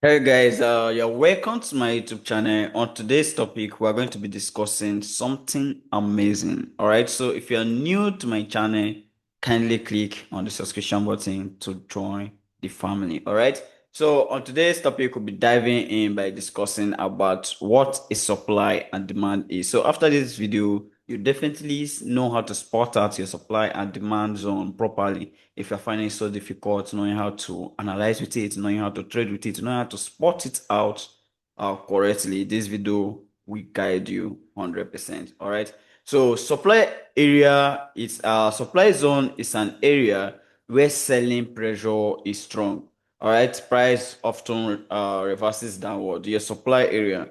Hey guys, you're welcome to my YouTube channel. On today's topic, we're going to be discussing something amazing. All right, so if you're new to my channel, kindly click on the subscription button to join the family. All right, so on today's topic, we'll be diving in by discussing about what a supply and demand is. So after this video, you definitely know how to spot out your supply and demand zone properly if you're finding it so difficult knowing how to analyze with it, knowing how to trade with it, knowing how to spot it out correctly. This video will guide you 100%. All right. So supply area is supply zone is an area where selling pressure is strong. All right. Price often reverses downward. Your supply area.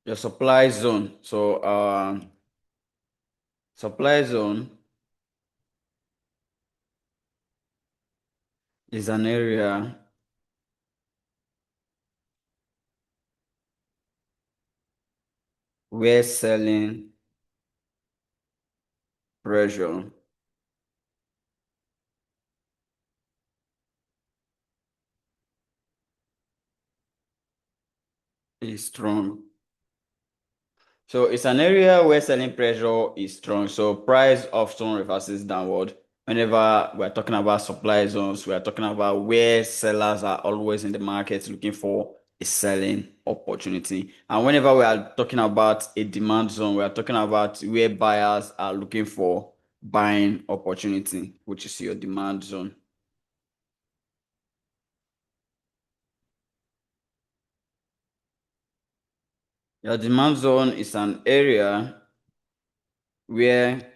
Your supply zone. So supply zone is an area where selling pressure is strong. So it's an area where selling pressure is strong. So price often reverses downward. Whenever we're talking about supply zones, we're talking about where sellers are always in the market looking for a selling opportunity. And whenever we are talking about a demand zone, we are talking about where buyers are looking for buying opportunity, which is your demand zone. Your demand zone is an area where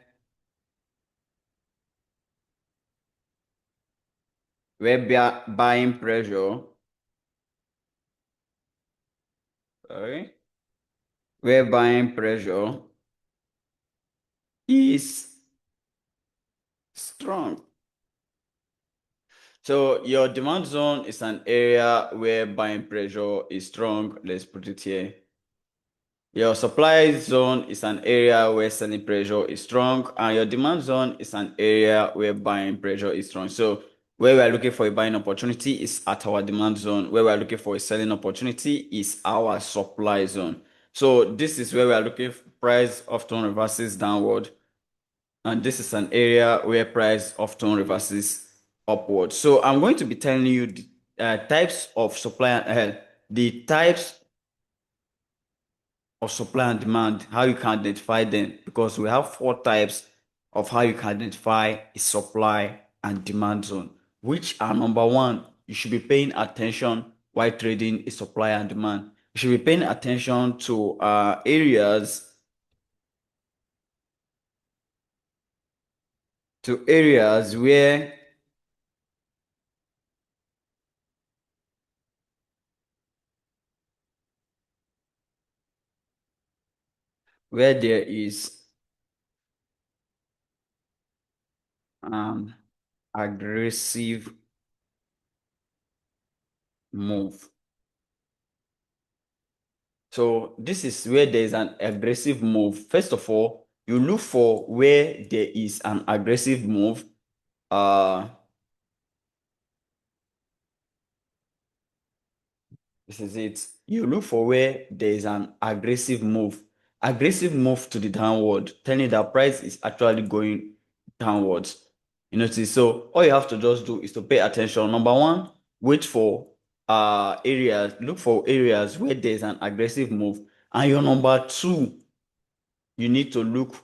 buying pressure, sorry, where buying pressure is strong. So your demand zone is an area where buying pressure is strong. Let's put it here. Your supply zone is an area where selling pressure is strong, and your demand zone is an area where buying pressure is strong. So where we are looking for a buying opportunity is at our demand zone. Where we are looking for a selling opportunity is our supply zone. So this is where we are looking for price often reverses downward. And this is an area where price often reverses upward. So I'm going to be telling you the types of supply and the types of supply and demand, how you can identify them, because we have four types of how you can identify a supply and demand zone, which are number one, you should be paying attention while trading a supply and demand. You should be paying attention to areas where there is um aggressive move. So this is where there is an aggressive move. First of all, you look for where there is an aggressive move. Uh, this is it. You look for where there is an aggressive move to the downward, telling you that price is actually going downwards. You notice? So all you have to just do is to pay attention. Number one, wait for look for areas where there's an aggressive move. And your number two, you need to look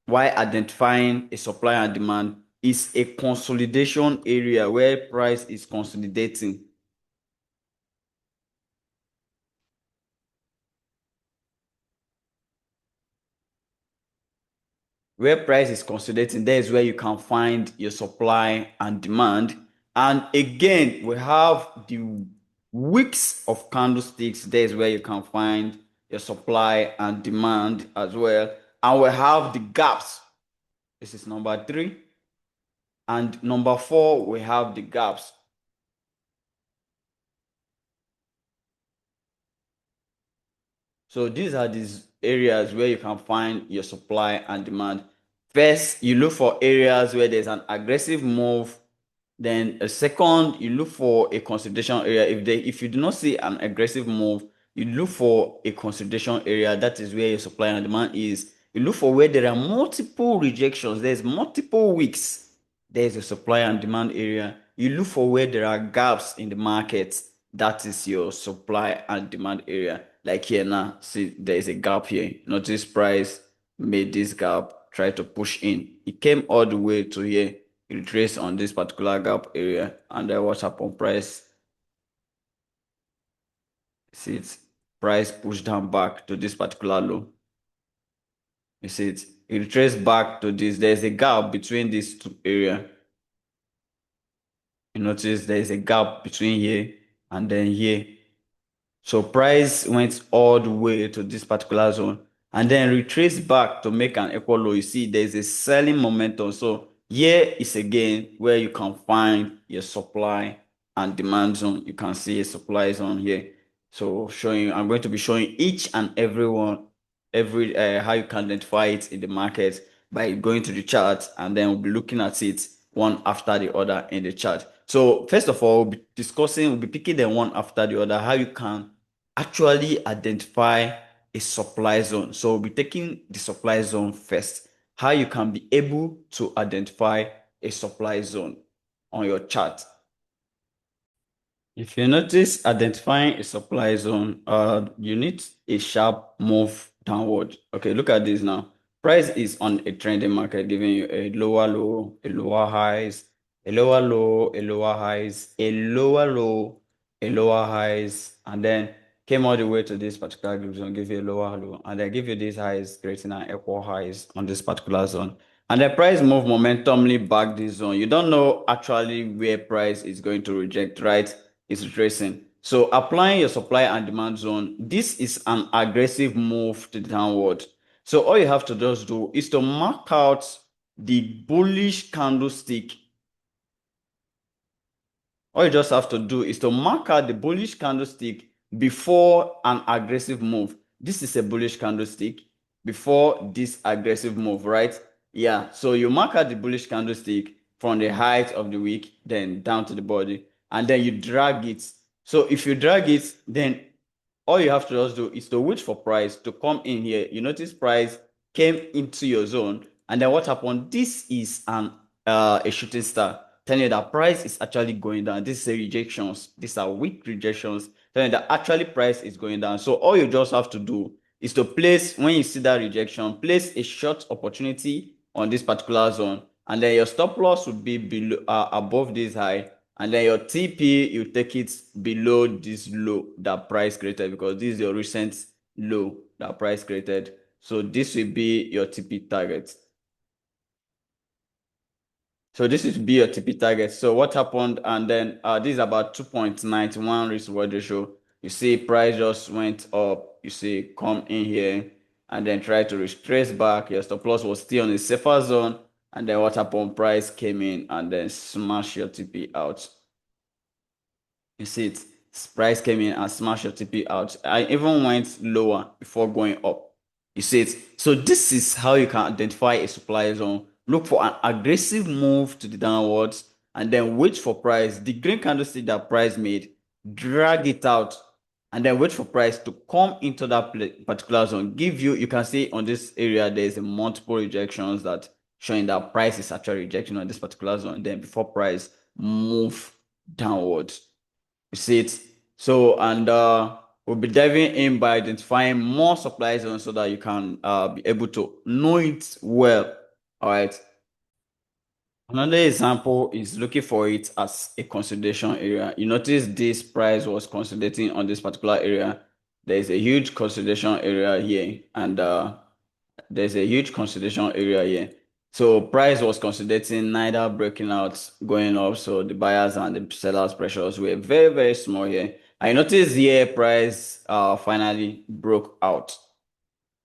while identifying a supply and demand is a consolidation area where price is consolidating. Where price is consolidating, there is where you can find your supply and demand. And again, we have the wicks of candlesticks. There is where you can find your supply and demand as well. And we have the gaps. This is number three. And number four, we have the gaps. So these are these areas where you can find your supply and demand. First, you look for areas where there's an aggressive move. Then a second, you look for a consolidation area. If you do not see an aggressive move, you look for a consolidation area. That is where your supply and demand is. You look for where there are multiple rejections. There's multiple weeks. There's a supply and demand area. You look for where there are gaps in the market. That is your supply and demand area. Like here now, see there is a gap here. Notice price made this gap, try to push in. It came all the way to here. It retraced on this particular gap area, and then what happened? Price, see it, price pushed down back to this particular low. You see it, it retraced back to this. There's a gap between these two areas. You notice there is a gap between here and then here. So price went all the way to this particular zone and then retraced back to make an equal low. You see, there's a selling momentum. So here is again where you can find your supply and demand zone. You can see a supply zone here. So I'm going to be showing each and every one, how you can identify it in the market by going to the chart, and then we'll be looking at it one after the other in the chart. So first of all, we'll be picking them one after the other, how you can actually identify a supply zone. So we'll be taking the supply zone first, how you can be able to identify a supply zone on your chart. If you notice identifying a supply zone, you need a sharp move downward. Okay, look at this now. Price is on a trending market, giving you a lower low, a lower highs, a lower low, a lower highs, a lower low, a lower highs, and then came all the way to this particular group zone, give you a lower low, and then give you these highs, creating an equal highs on this particular zone. And the price move momentumly back this zone. You don't know actually where price is going to reject, right? It's retracing. So applying your supply and demand zone, this is an aggressive move to the downward. So all you have to just do is to mark out the bullish candlestick. All you just have to do is to mark out the bullish candlestick before an aggressive move. This is a bullish candlestick before this aggressive move, right? Yeah, so you mark out the bullish candlestick from the height of the wick, then down to the body, and then you drag it. So if you drag it, then all you have to just do is to wait for price to come in here. You notice price came into your zone, and then what happened? This is a shooting star telling you that price is actually going down. These are rejections. These are weak rejections telling you that actually price is going down. So all you just have to do is to place, when you see that rejection, place a short opportunity on this particular zone, and then your stop loss would be below, above this high, and then your TP, you take it below this low that price created, because this is your recent low that price created. So this will be your TP target. So this is be your TP target. So what happened? And then this is about 2.91 risk reward ratio. You see price just went up. You see come in here and then try to retrace back. Your stop loss was still on a safer zone. And then what happened? Price came in and then smash your TP out. You see it. Price came in and smashed your TP out. I even went lower before going up. You see it. So this is how you can identify a supply zone. Look for an aggressive move to the downwards and then wait for price. The green candlestick that price made, drag it out and then wait for price to come into that particular zone. You can see on this area, there's a multiple rejections that showing that price is actually rejecting on this particular zone. Then before price move downwards. You see it. So, and we'll be diving in by identifying more supply zones so that you can be able to know it well. All right. Another example is looking for it as a consolidation area. You notice this price was consolidating on this particular area. There is a huge consolidation area here, and there's a huge consolidation area here. So price was consolidating, neither breaking out, going up. So the buyers and the sellers pressures were very, very small here. I noticed here price finally broke out.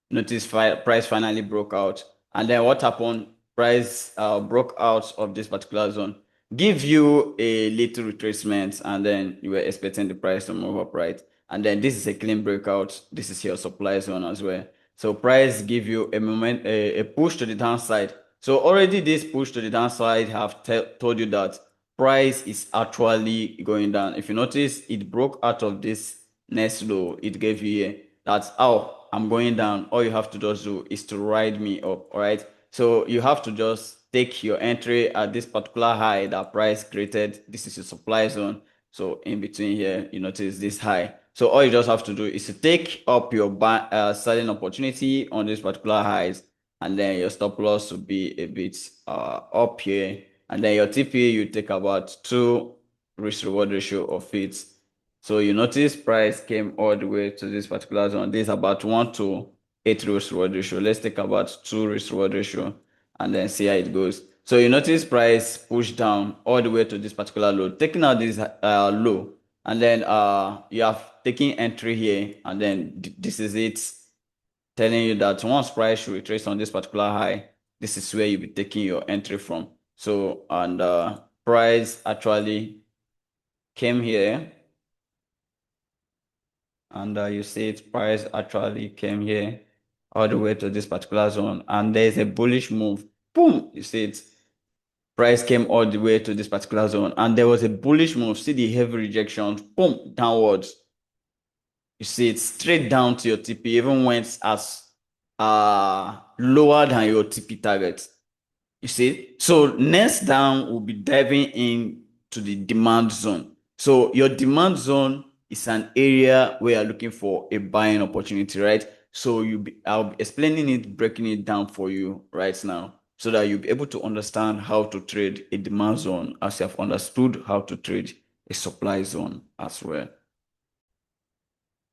Notice price finally broke out. And then what happened? Price broke out of this particular zone. Give you a little retracement, and then you were expecting the price to move up, right? And then this is a clean breakout. This is your supply zone as well. So price give you a push to the downside. So already this push to the downside have told you that price is actually going down. If you notice, it broke out of this next low it gave you here. That's how I'm going down. All you have to just do is to ride me up. All right. So you have to just take your entry at this particular high that price created. This is your supply zone. So in between here, you notice this high. So all you just have to do is to take up your selling opportunity on this particular highs, and then your stop loss will be a bit up here, and then your TP you take about 2 risk reward ratio of it. So you notice price came all the way to this particular zone. This is about 1 to 8 risk reward ratio. Let's take about 2 risk reward ratio and then see how it goes. So you notice price push down all the way to this particular low, taking out this low, and then you have taken entry here, and then this is it, telling you that once price should retrace on this particular high, this is where you'll be taking your entry from. So, and price actually came here, and you see it, price actually came here all the way to this particular zone, and there's a bullish move. Boom! You see it, price came all the way to this particular zone, and there was a bullish move. See the heavy rejection, boom, downwards. You see it straight down to your TP, even went as lower than your TP target. You see, so next down we'll be diving in to the demand zone. So your demand zone is an area where you're looking for a buying opportunity, right? So I'll be explaining it, breaking it down for you right now, so that you'll be able to understand how to trade a demand zone as you have understood how to trade a supply zone as well.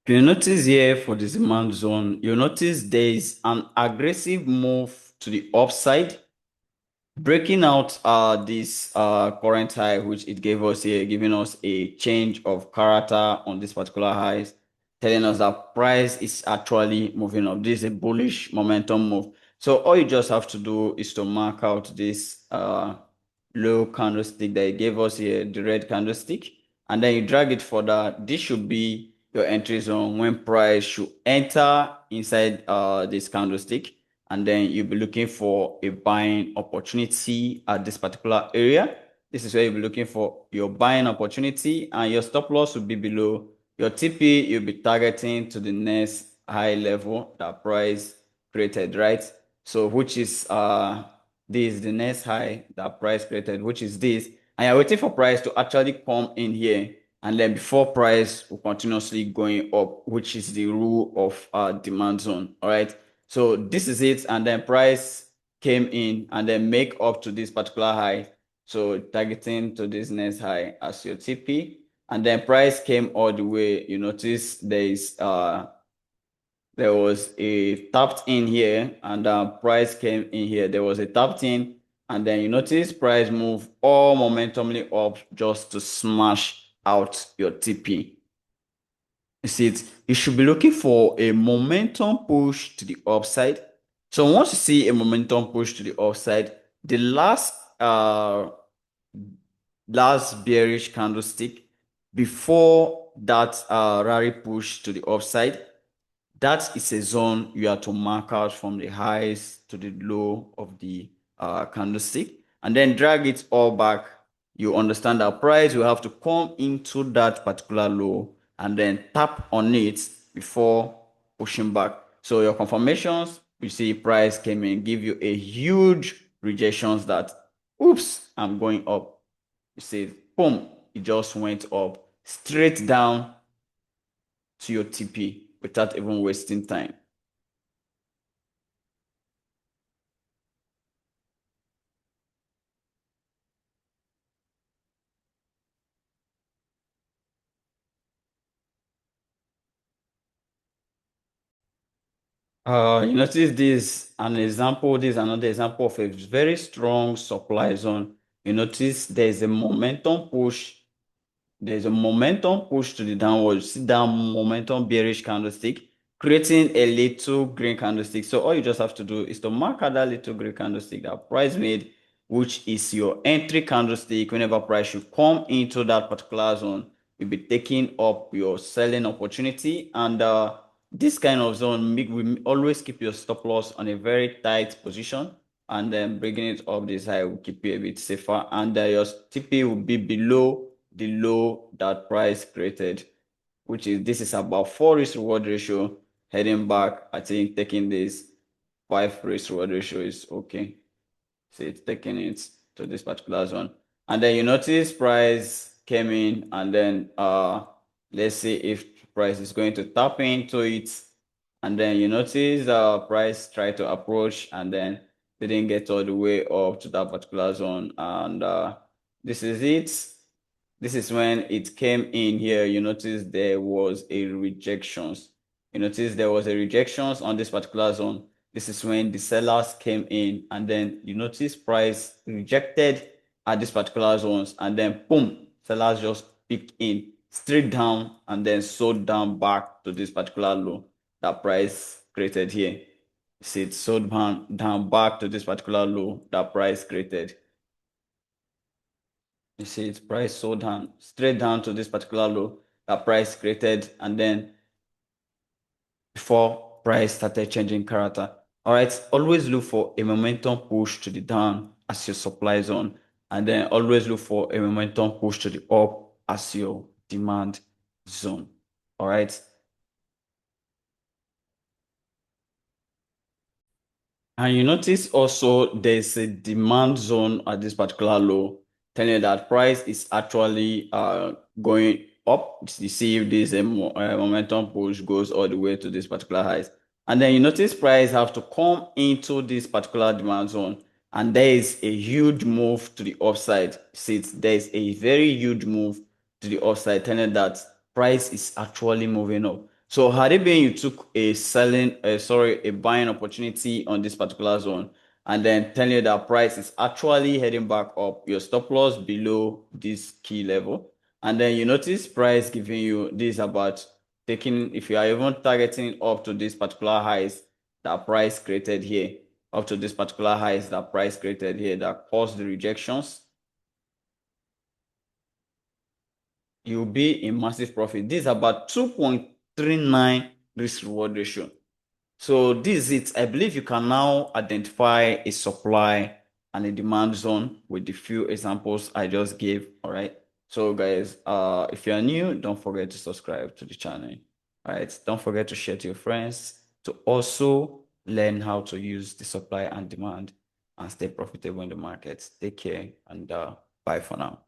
If you notice here for the demand zone, you notice there is an aggressive move to the upside, breaking out this current high, which it gave us here, giving us a change of character on this particular highs, telling us that price is actually moving up. This is a bullish momentum move. So all you just have to do is to mark out this low candlestick that it gave us here, the red candlestick, and then you drag it further. This should be your entry zone when price should enter inside this candlestick, and then you'll be looking for a buying opportunity at this particular area. This is where you'll be looking for your buying opportunity, and your stop loss will be below. Your TP, you'll be targeting to the next high level that price created, right? So which is this, the next high that price created, which is this, and you're waiting for price to actually come in here, and then before price will continuously going up, which is the rule of demand zone. All right, so this is it, and then price came in and then make up to this particular high, so targeting to this next high as your TP, and then price came all the way. You notice there was a tapped in here, and price came in here. There was a tapped in, and then you notice price move all momentumly up just to smash out your TP. You see it, you should be looking for a momentum push to the upside. So once you see a momentum push to the upside, the last bearish candlestick before that rally push to the upside, that is a zone you have to mark out from the highs to the low of the candlestick, and then drag it all back. You understand that price will have to come into that particular low and then tap on it before pushing back. So your confirmations, you see price came in, give you a huge rejections that, oops, I'm going up. You see, boom, it just went up straight down to your TP without even wasting time. You notice this an example, this is another example of a very strong supply zone. You notice there's a momentum push to the downward. See that momentum bearish candlestick, creating a little green candlestick. So all you just have to do is to mark out that little green candlestick that price made, which is your entry candlestick. Whenever price should come into that particular zone, you'll be taking up your selling opportunity. And this kind of zone, we always keep your stop loss on a very tight position. and then bringing it up this high will keep you a bit safer, and your TP will be below the low that price created, which is this is about 4 risk reward ratio. Heading back, I think taking this 5 risk reward ratio is okay. So it's taking it to this particular zone. And then you notice price came in, and then let's see if price is going to tap into it. And then you notice price tried to approach and then didn't get all the way up to that particular zone. And this is it. This is when it came in here. You notice there was a rejections. You notice there was a rejections on this particular zone. This is when the sellers came in, and then you notice price rejected at this particular zones, and then boom, sellers just picked in straight down and then sold down back to this particular low that price created here. See, it sold down back to this particular low that price created. You see, its price sold down straight down to this particular low that price created, and then before price started changing character. All right, always look for a momentum push to the down as your supply zone, and then always look for a momentum push to the up as your demand zone. All right. And you notice also there's a demand zone at this particular low, telling you that price is actually going up. You see if this momentum push goes all the way to this particular highs. And then you notice price have to come into this particular demand zone. And there is a huge move to the upside. See, there's a very huge move to the upside, telling you that price is actually moving up. So had it been you took a a buying opportunity on this particular zone, and then telling you that price is actually heading back up, your stop loss below this key level, and then you notice price giving you this about taking, if you are even targeting up to this particular highs that price created here, up to this particular highs that price created here that caused the rejections, you'll be in massive profit. This is about 2.39 risk reward ratio. So this is it. I believe you can now identify a supply and a demand zone with the few examples I just gave. All right. So guys, if you're new, don't forget to subscribe to the channel. All right. Don't forget to share to your friends to also learn how to use the supply and demand and stay profitable in the market. Take care and bye for now.